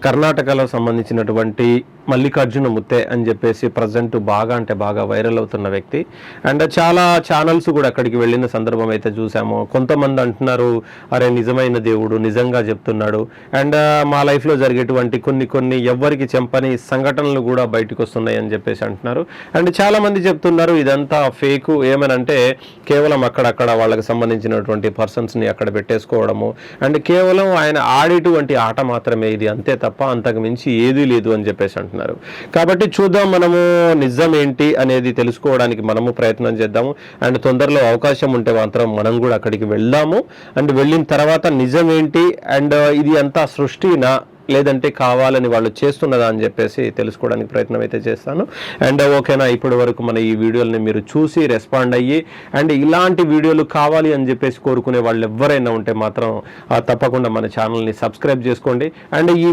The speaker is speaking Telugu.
కర్ణాటకలో సంబంధించినటువంటి మల్లికార్జున ముత్తే అని చెప్పేసి ప్రజెంట్ బాగా అంటే బాగా వైరల్ అవుతున్న వ్యక్తి. అండ్ చాలా ఛానల్స్ కూడా అక్కడికి వెళ్ళిన సందర్భం అయితే చూసాము. కొంతమంది అంటున్నారు, అరే నిజమైన దేవుడు నిజంగా చెప్తున్నాడు. అండ్ మా లైఫ్లో జరిగేటువంటి కొన్ని ఎవ్వరికి చెంపని సంఘటనలు కూడా బయటకు వస్తున్నాయి అని చెప్పేసి అంటున్నారు. అండ్ చాలామంది చెప్తున్నారు ఇదంతా ఫేకు, ఏమనంటే కేవలం అక్కడక్కడ వాళ్ళకి సంబంధించినటువంటి పర్సన్స్ని అక్కడ పెట్టేసుకోవడము, అండ్ కేవలం ఆయన ఆడేటువంటి ఆట మాత్రమే ఇది, అంతే తప్ప అంతకు మించి ఏదీ లేదు అని చెప్పేసి అంటున్నారు. కాబట్టి చూద్దాం, మనము నిజం ఏంటి అనేది తెలుసుకోవడానికి మనము ప్రయత్నం చేద్దాము. అండ్ తొందరలో అవకాశం ఉంటే మాత్రం మనం కూడా అక్కడికి వెళ్దాము. అండ్ వెళ్ళిన తర్వాత నిజం ఏంటి, అండ్ ఇది అంతా సృష్టినా లేదంటే కావాలని వాళ్ళు చేస్తున్నదా అని చెప్పేసి తెలుసుకోవడానికి ప్రయత్నం అయితే చేస్తాను. అండ్ ఓకేనా, ఇప్పటి వరకు మన ఈ వీడియోని మీరు చూసి రెస్పాండ్ అయ్యి అండ్ ఇలాంటి వీడియోలు కావాలి అని చెప్పేసి కోరుకునే వాళ్ళు ఎవరైనా ఉంటే మాత్రం తప్పకుండా మన ఛానల్ని సబ్స్క్రైబ్ చేసుకోండి. అండ్ ఈ